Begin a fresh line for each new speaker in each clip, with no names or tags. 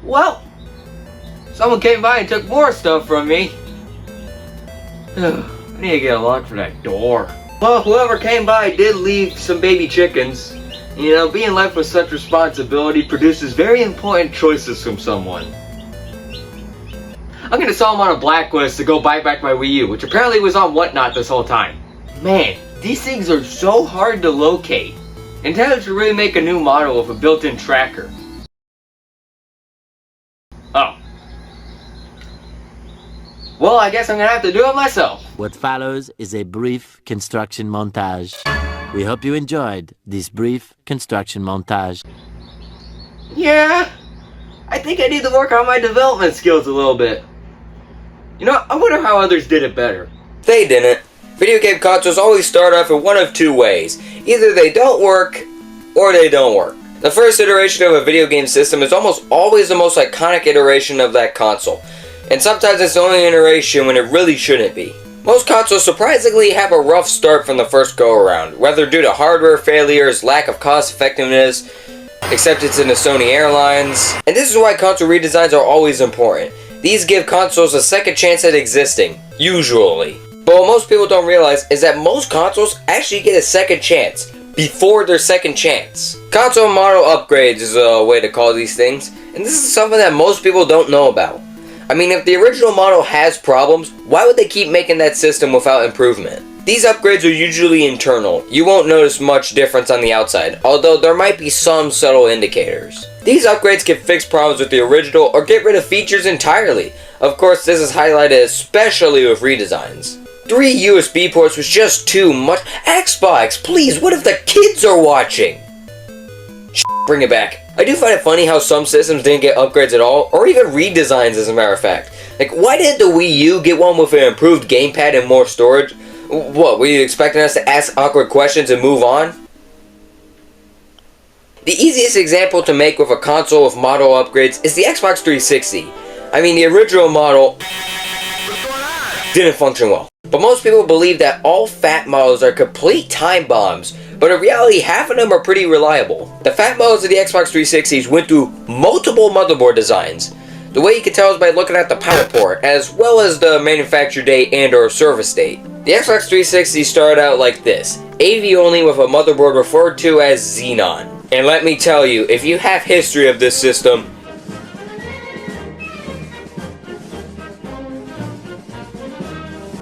Well, someone came by and took more stuff from me. I need to get a lock for that door. Well, whoever came by did leave some baby chickens. You know, being left with such responsibility produces very important choices from someone. I'm gonna sell them on a blacklist to go buy back my Wii U, which apparently was on Whatnot this whole time. Man, these things are so hard to locate. Nintendo should really make a new model with a built-in tracker. Oh. Well, I guess I'm gonna have to do it myself.
What follows is a brief construction montage. We hope you enjoyed this brief construction montage.
Yeah, I think I need to work on my development skills a little bit. You know, I wonder how others did it better.
They didn't. Video game consoles always start off in one of two ways. Either they don't work, or they don't work. The first iteration of a video game system is almost always the most iconic iteration of that console. And sometimes it's the only iteration when it really shouldn't be. Most consoles surprisingly have a rough start from the first go-around, whether due to hardware failures, lack of cost effectiveness, acceptance into Sony Airlines. And this is why console redesigns are always important. These give consoles a second chance at existing, usually. But what most people don't realize is that most consoles actually get a second chance before their second chance. Console model upgrades is a way to call these things, and this is something that most people don't know about. I mean, if the original model has problems, why would they keep making that system without improvement? These upgrades are usually internal. You won't notice much difference on the outside, although there might be some subtle indicators. These upgrades can fix problems with the original or get rid of features entirely. Of course, this is highlighted especially with redesigns. 3 USB ports was just too much. Xbox, please, what if the kids are watching? Bring it back. I do find it funny how some systems didn't get upgrades at all, or even redesigns as a matter of fact. Like, why didn't the Wii U get one with an improved gamepad and more storage? What, were you expecting us to ask awkward questions and move on? The easiest example to make with a console with model upgrades is the Xbox 360. I mean, the original model didn't function well. But most people believe that all fat models are complete time bombs, but in reality half of them are pretty reliable. The fat models of the Xbox 360s went through multiple motherboard designs. The way you can tell is by looking at the power port, as well as the manufacture date and or service date. The Xbox 360 started out like this, AV only with a motherboard referred to as Xenon. And let me tell you, if you have history of this system,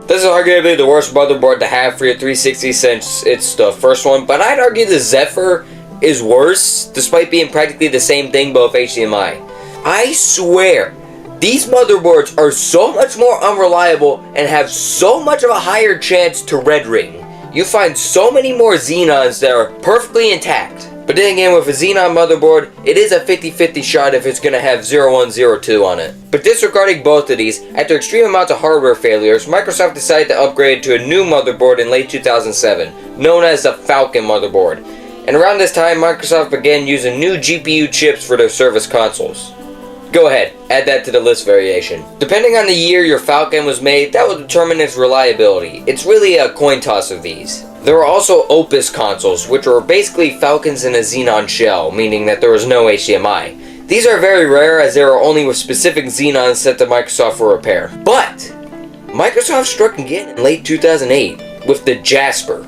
this is arguably the worst motherboard to have for your 360 since it's the first one, but I'd argue the Zephyr is worse, despite being practically the same thing but with HDMI. I swear, these motherboards are so much more unreliable and have so much of a higher chance to red ring. You find so many more Xenons that are perfectly intact. But then again, with a Xenon motherboard, it is a 50-50 shot if it's going to have 0102 on it. But disregarding both of these, after extreme amounts of hardware failures, Microsoft decided to upgrade to a new motherboard in late 2007, known as the Falcon motherboard. And around this time, Microsoft began using new GPU chips for their service consoles. Go ahead, add that to the list variation. Depending on the year your Falcon was made, that will determine its reliability. It's really a coin toss of these. There were also Opus consoles, which were basically Falcons in a Xenon shell, meaning that there was no HDMI. These are very rare as they are only with specific Xenons sent to Microsoft for repair. But Microsoft struck again in late 2008 with the Jasper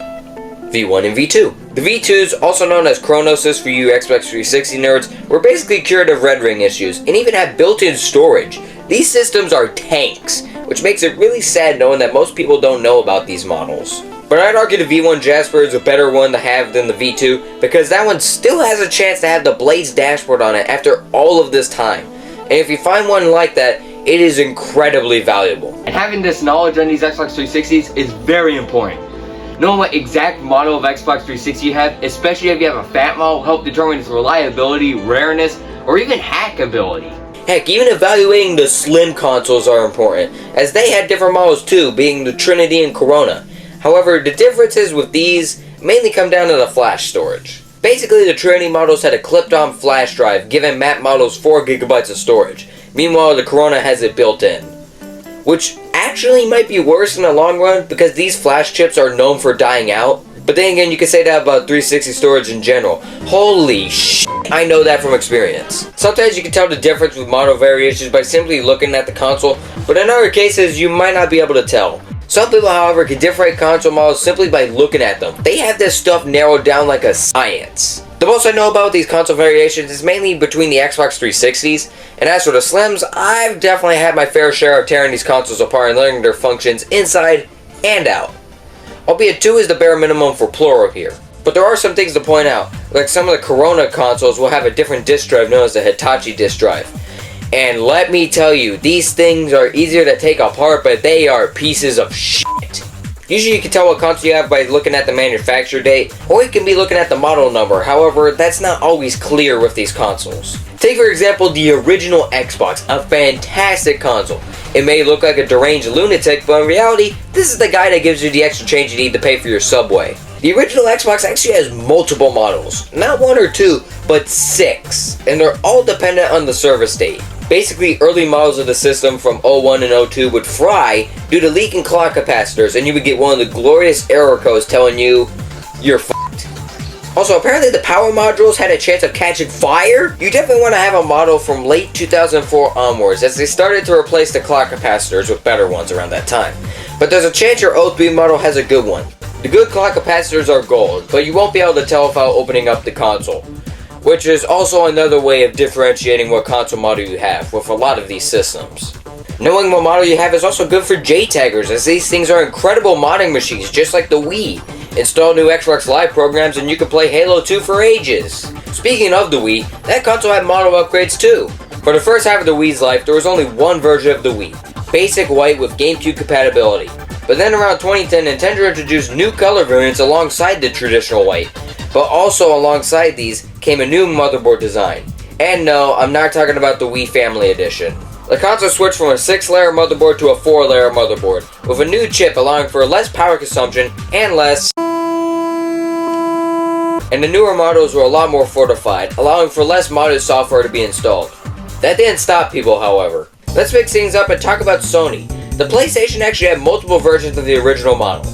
V1 and V2. The V2s, also known as Chronoses for you Xbox 360 nerds, were basically cured of red ring issues and even had built-in storage. These systems are tanks, which makes it really sad knowing that most people don't know about these models. But I'd argue the V1 Jasper is a better one to have than the V2 because that one still has a chance to have the Blaze dashboard on it after all of this time. And if you find one like that, it is incredibly valuable.
And having this knowledge on these Xbox 360s is very important. Knowing what exact model of Xbox 360 you have, especially if you have a fat model, will help determine its reliability, rareness, or even hackability.
Heck, even evaluating the slim consoles are important, as they had different models too, being the Trinity and Corona. However, the differences with these mainly come down to the flash storage. Basically, the Trinity models had a clipped-on flash drive, giving map models 4 GB of storage. Meanwhile, the Corona has it built in. Which actually might be worse in the long run because these flash chips are known for dying out. But then again, you can say that about 360 storage in general. Holy shit, I know that from experience. Sometimes you can tell the difference with model variations by simply looking at the console, but in other cases, you might not be able to tell. Some people, however, can differentiate console models simply by looking at them. They have this stuff narrowed down like a science. The most I know about these console variations is mainly between the Xbox 360s, and as for the Slims, I've definitely had my fair share of tearing these consoles apart and learning their functions inside and out. Albeit 2 is the bare minimum for plural here. But there are some things to point out, like some of the Corona consoles will have a different disk drive known as the Hitachi disk drive. And let me tell you, these things are easier to take apart, but they are pieces of shit. Usually you can tell what console you have by looking at the manufacture date, or you can be looking at the model number. However, that's not always clear with these consoles. Take for example the original Xbox, a fantastic console. It may look like a deranged lunatic, but in reality, this is the guy that gives you the extra change you need to pay for your Subway. The original Xbox actually has multiple models, not 1 or 2, but 6, and they're all dependent on the service date. Basically, early models of the system from 01 and 02 would fry due to leaking clock capacitors, and you would get one of the glorious error codes telling you you're f***ed. Also, apparently the power modules had a chance of catching fire. You definitely want to have a model from late 2004 onwards, as they started to replace the clock capacitors with better ones around that time. But there's a chance your 03 model has a good one. The good clock capacitors are gold, but you won't be able to tell without opening up the console, which is also another way of differentiating what console model you have with a lot of these systems. Knowing what model you have is also good for JTaggers, as these things are incredible modding machines just like the Wii. Install new Xbox Live programs and you can play Halo 2 for ages. Speaking of the Wii, that console had model upgrades too. For the first half of the Wii's life, there was only one version of the Wii, basic white with GameCube compatibility. But then around 2010, Nintendo introduced new color variants alongside the traditional white. But also alongside these came a new motherboard design. And no, I'm not talking about the Wii Family Edition. The console switched from a 6-layer motherboard to a 4-layer motherboard, with a new chip allowing for less power consumption and less. And the newer models were a lot more fortified, allowing for less modded software to be installed. That didn't stop people, however. Let's mix things up and talk about Sony. The PlayStation actually had multiple versions of the original model.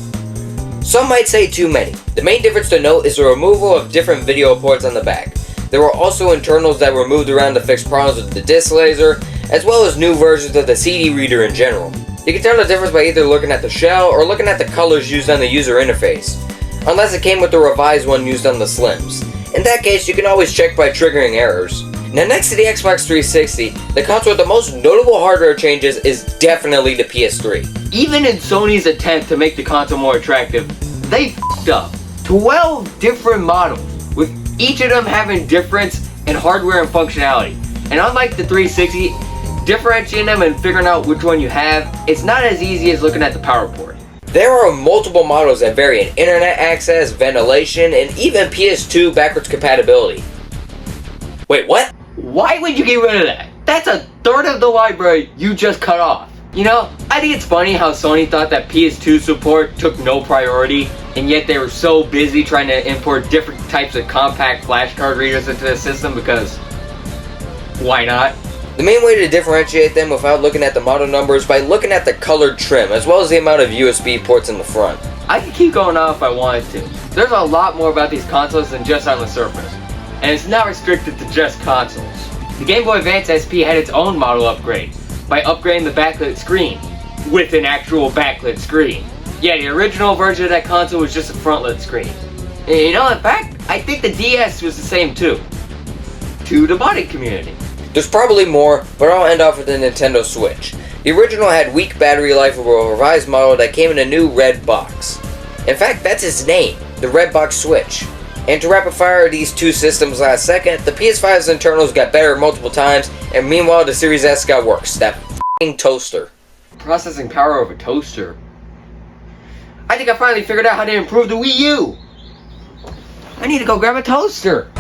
Some might say too many. The main difference to note is the removal of different video ports on the back. There were also internals that were moved around to fix problems with the disc laser, as well as new versions of the CD reader in general. You can tell the difference by either looking at the shell or looking at the colors used on the user interface, unless it came with the revised one used on the Slims. In that case, you can always check by triggering errors. Now next to the Xbox 360, the console with the most notable hardware changes is definitely the PS3.
Even in Sony's attempt to make the console more attractive, they f***ed up. 12 different models, with each of them having difference in hardware and functionality. And unlike the 360, differentiating them and figuring out which one you have, it's not as easy as looking at the power port.
There are multiple models that vary in internet access, ventilation, and even PS2 backwards compatibility. Wait, what?
Why would you get rid of that? That's a third of the library you just cut off. You know, I think it's funny how Sony thought that PS2 support took no priority, and yet they were so busy trying to import different types of compact flash card readers into the system because why not?
The main way to differentiate them without looking at the model number is by looking at the colored trim, as well as the amount of USB ports in the front.
I could keep going on if I wanted to. There's a lot more about these consoles than just on the surface, and it's not restricted to just consoles. The Game Boy Advance SP had its own model upgrade by upgrading the backlit screen with an actual backlit screen. Yeah, the original version of that console was just a frontlit screen. And you know, in fact, I think the DS was the same too. To the modding community.
There's probably more, but I'll end off with the Nintendo Switch. The original had weak battery life over a revised model that came in a new red box. In fact, that's its name, the Red Box Switch. And to rapid fire these two systems last second, the PS5's internals got better multiple times, and meanwhile the Series S got worse. That f***ing toaster.
Processing power of a toaster. I think I finally figured out how to improve the Wii U. I need to go grab a toaster.